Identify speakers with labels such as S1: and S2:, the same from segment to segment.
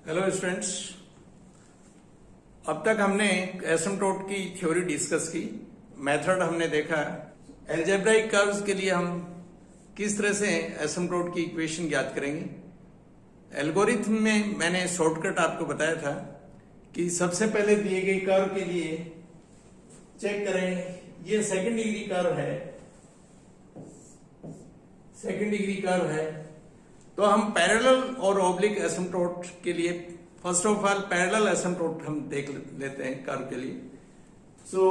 S1: Hello students, अब तक हमने एसिम्पटोट की थ्योरी डिस्कस की, मेथड हमने देखा। अलजेब्राइक कर्व्स के लिए हम किस तरह से एसिम्पटोट की इक्वेशन ज्ञात करेंगे। एल्गोरिथम में मैंने शॉर्टकट आपको बताया था कि सबसे पहले दिए गए कर्व के लिए चेक करें, ये सेकंड डिग्री कर्व है, सेकंड डिग्री कर्व है, तो हम पैरेलल और ऑब्लिक एसिम्पटोट के लिए फर्स्ट ऑफ ऑल पैरेलल एसिम्पटोट हम देख लेते हैं कर्व के लिए। सो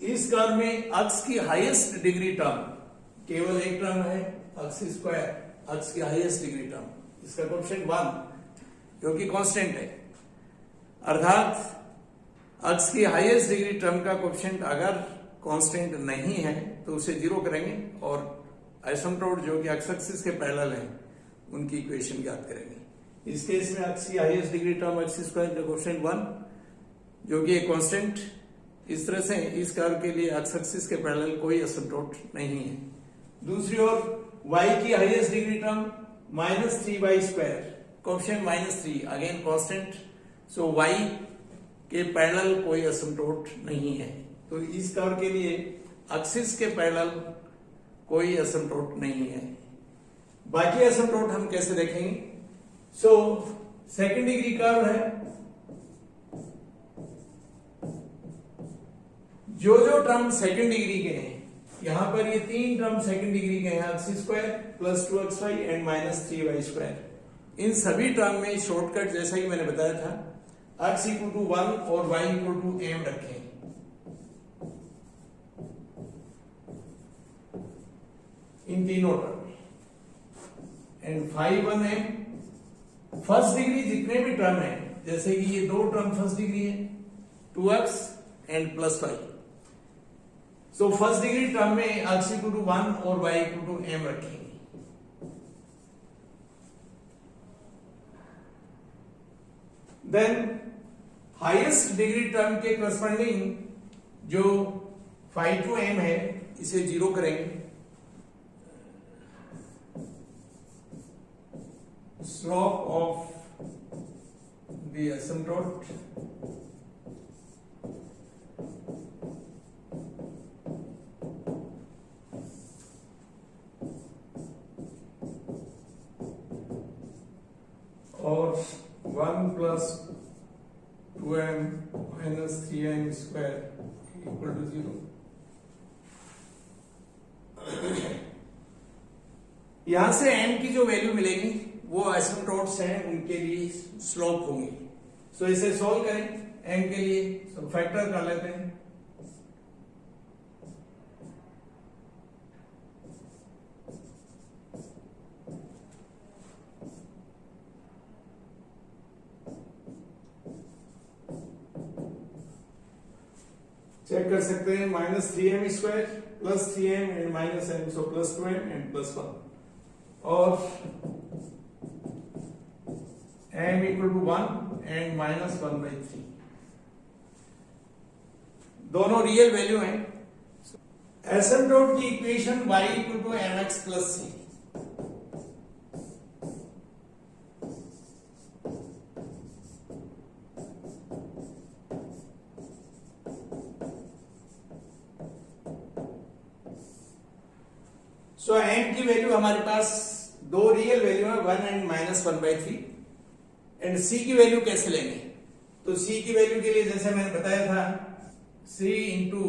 S1: इस कर्व में अक्स की हाईएस्ट डिग्री टर्म केवल एक टर्म है, अक्स स्क्वायर, अक्स की हाईएस्ट डिग्री टर्म, इसका कोएफिशिएंट 1 जो कि कांस्टेंट है। अर्थात अक्स की हाईएस्ट डिग्री टर्म का कोएफिशिएंट अगर कांस्टेंट नहीं है तो उसे 0 करेंगे और एसिम्पटोट जो कि एक्स एक्सिस के पैरेलल है उनकी इक्वेशन ज्ञात करेंगे। इस केस में अक्स की highest degree term x square का कोएफिशिएंट 1 जो कि एक कांस्टेंट। इस तरह से इस कर्व के लिए एक्स एक्सिस के पैरेलल कोई एसिम्पटोट नहीं है। दूसरी ओर y की highest degree term -3y square, coefficient -3, again constant. So y के पैरेलल कोई एसिम्पटोट नहीं है, तो इस कर्व के लिए एक्सिस के पैरेलल कोई एसिम्पटोट नहीं है। बाकी एसिम्पटोट हम कैसे देखेंगे। सो सेकंड डिग्री कर्व है, जो टर्म सेकंड डिग्री के हैं, यहां पर ये 3 टर्म सेकंड डिग्री के हैं, x square plus 2xy and -3y square. इन सभी टर्म में शॉर्टकट जैसा कि मैंने बताया था, x = 1 और y = m रखें। इन तीनों term and phi 1m first degree जितने भी टर्म है, जैसे कि ये 2 टर्म फर्स्ट डिग्री है, 2x and +y। So first degree term में x = 1 और y = m रखेंगे। देन हाईएस्ट डिग्री टर्म के करस्पॉन्डिंग जो फाई टू m है, इसे 0 करेंगे। Slope of the asymptote और 1 + 2m - 3m square = 0। यहां से m की जो वैल्यू मिलेगी वो एसिम्पटोट्स हैं उनके लिए स्लोप होंगी। सो इसे सॉल्व करें m के लिए, सो फैक्टर कर लेते हैं। चेक कर सकते हैं, -3m square plus 3m and -m, so +2m and +1 और m = 1 एंड -1/3, दोनों रियल वैल्यू हैं। एसिम्पटोट की इक्वेशन y = mx + c। सो m की वैल्यू हमारे पास 2 रियल वैल्यू है, 1 एंड -1/3। एंड c की वैल्यू कैसे लेंगे, तो c की वैल्यू के लिए जैसे मैंने बताया था, c ×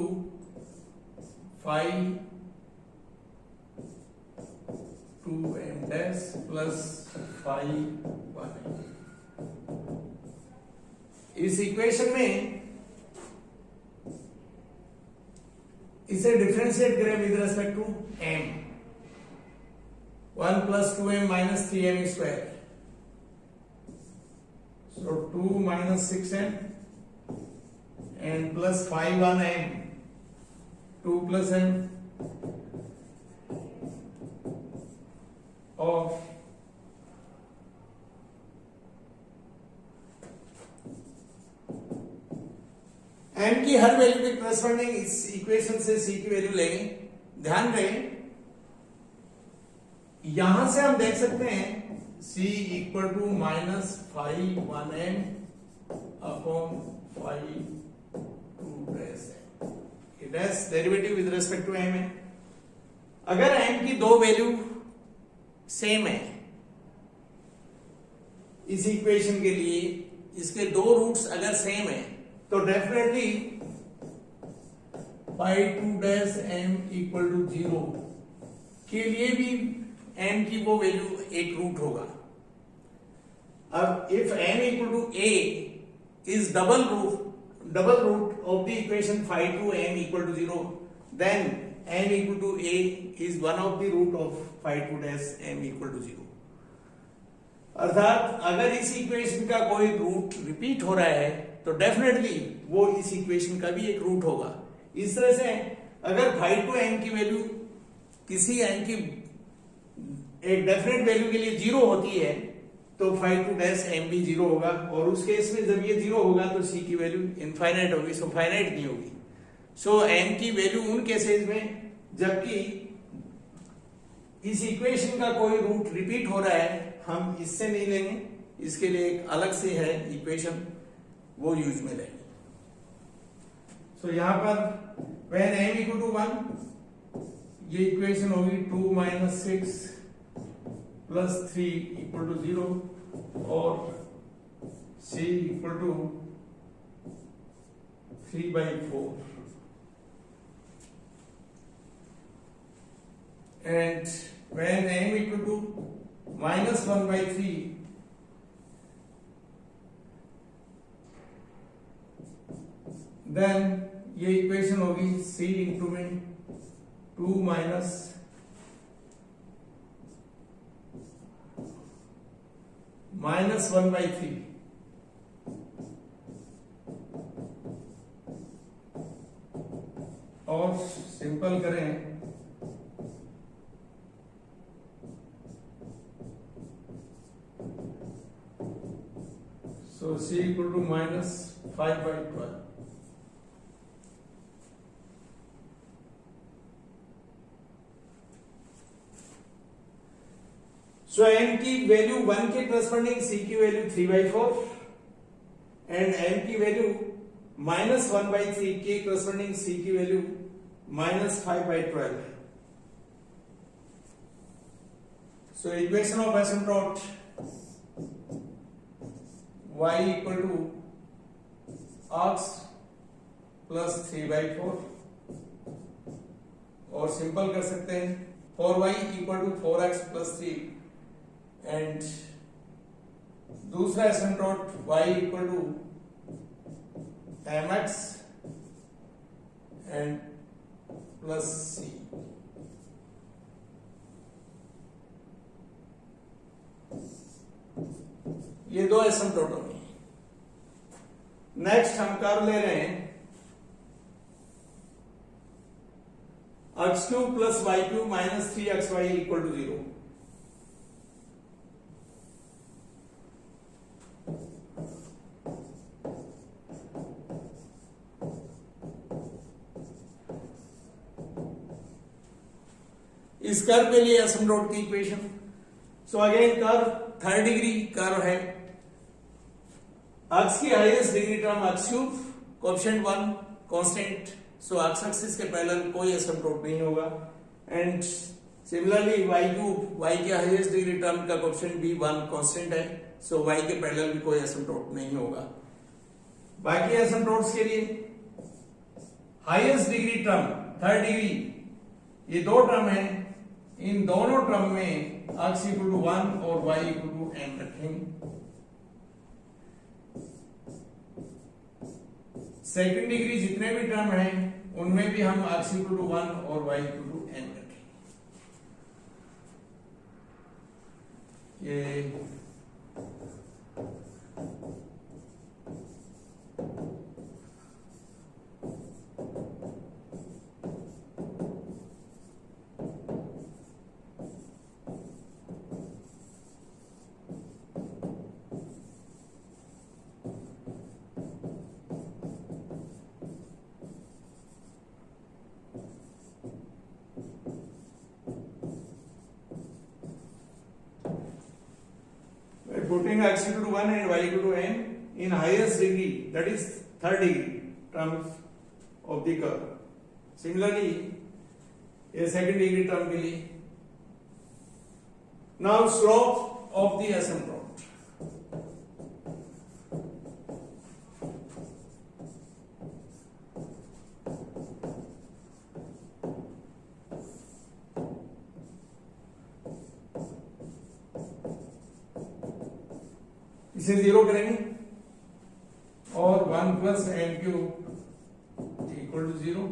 S1: phi 2m dash plus phi 1m। इस इक्वेशन में इसे डिफरेंशिएट करें with respect to m, 1 + 2m - 3m square, so 2 - 6m and plus 5 1m, 2 + m of m की हर वैल्यू के करस्पॉन्डिंग इस इक्वेशन से c की वैल्यू लेंगे। ध्यान दें, यहां से हम देख सकते हैं C equal to minus 5(1m) upon 5(2)m। Dash derivative with respect to m है। अगर m की दो वैल्यू सेम है इस इक्वेशन के लिए, इसके दो रूट्स अगर सेम है तो डेफिनेटली 5(2)m इक्वल टू 0 के लिए भी m की वो वैल्यू एक रूट होगा। अब if m equal to a is double root of the equation 5(2)m equal to 0, then m equal to a is one of the root of 5(2)m equal to 0। अर्थात अगर इस equation का कोई root repeat हो रहा है तो definitely वो इस इक्वेशन का भी एक रूट होगा। इस तरह से अगर 5(2)m की वैल्यू किसी m की एक डेफिनेट वैल्यू के लिए 0 होती है तो 5(2)m भी 0 होगा, और उस केस में जब ये 0 होगा तो c की वैल्यू इनफाइनाइट होगी, सो फाइनाइट नहीं होगी। सो m की वैल्यू उन केसेस में जबकि इस इक्वेशन का कोई रूट रिपीट हो रहा है हम इससे नहीं लेंगे, इसके लिए एक अलग से है इक्वेशन, वो यूज में लेंगे। सो यहां पर when m इक्वल टू 1 ये इक्वेशन होगी 2 - 6 + 3 इक्वल टू 0 और c equal to 3/4 and when m equal to -1/3 then ये इक्वेशन होगी c इंटू में 2 माइनस -1/3 और सिंपल करें so c equal to -5/12। So m की वैल्यू 1 के करस्पॉन्डिंग c की वैल्यू 3/4 एंड m की वैल्यू -1/3 के करस्पॉन्डिंग c की वैल्यू -5/12 है। So equation of asymptote y equal to x plus 3/4 और सिंपल कर सकते हैं 4y equal to 4x plus 3 and दूसरा asymptote y equal to mx and plus c। ये दो एसिम्प्टोट होंगे। नेक्स्ट हम कर्व ले रहे हैं x³ + y³ - 3xy equal to 0। इस कर्व के लिए एसिम्प्टोट की equation, so again curve 3rd degree curve है। x की highest degree term x³ coefficient 1 constant, so x axis के पैरेलल कोई एसिम्प्टोट नहीं होगा। एंड सिमिलरली y³ y के हाईएस्ट डिग्री टर्म का कोएफिशिएंट भी 1 कांस्टेंट है, सो y के पैरेलल भी कोई एसिम्प्टोट नहीं होगा। बाकी एसिम्प्टोट्स के लिए highest degree term 3rd degree, ये दो टर्म है, इन दोनों टर्म में x इक्वल टू 1 और y इक्वल टू m रखेंगे। सेकंड डिग्री जितने भी टर्म हैं उनमें भी हम x इक्वल टू 1 और y इक्वल टू m रखेंगे। ये putting x equal to 1 and y equal to n in highest degree, that is third degree terms of the curve. Similarly, a second degree term के लिए. Now slope of the asymptote. इसे zero करेंगे और 1 plus n cube equal to 0.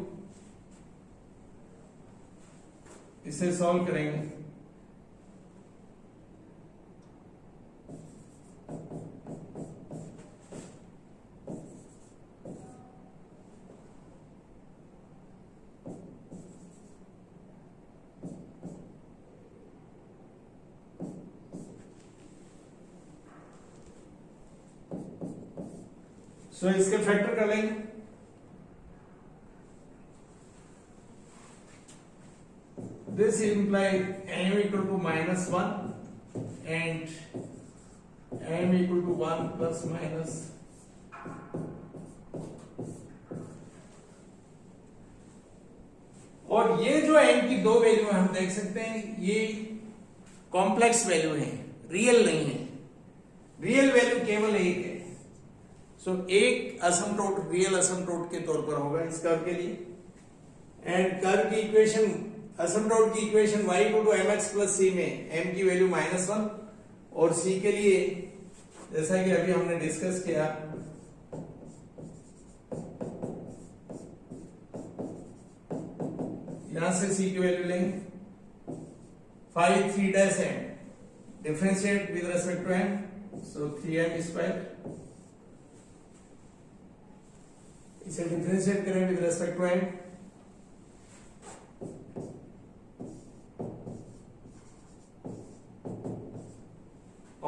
S1: इसे solve करेंगे. So इसके factor कर लेंगे. This imply m equal to -1 and m equal to 1 plus minus. और ये जो m की दो वैल्यू है, हम देख सकते हैं ये कॉम्प्लेक्स वैल्यू है, रियल नहीं है. रियल वैल्यू केवल एक है. सो एक असमटोट रियल असमटोट के तौर पर होगा इस कर्व के लिए. एंड कर्व की इक्वेशन, असमटोट की equation y equal to mx plus c में m की वैल्यू -1 और c के लिए जैसा कि अभी हमने डिस्कस किया यहां से c की वैल्यू लेंगे 5 3' m differentiate with respect to m. So 3m square. इसे डिफरेंशिएट करें विद रेस्पेक्ट टू m.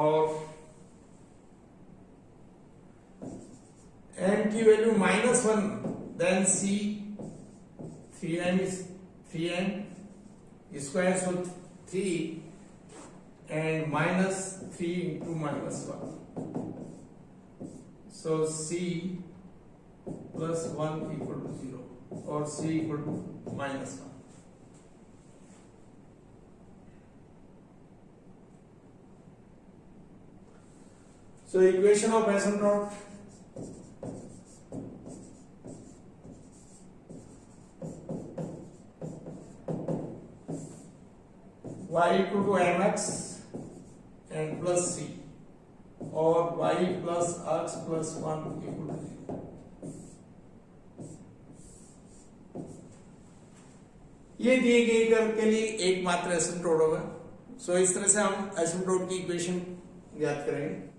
S1: और m की value -1 then c 3m square. So 3 and -3 into -1. So c plus 1 equal to 0 और c equal to -1. So equation of asymptote y equal to mx and plus c और y plus x plus 1 equal to 0. ये दिए गए curve के लिए एकमात्र asymptote होगा. सो इस तरह से हम एसिम्प्टोट की इक्वेशन ज्ञात करेंगे.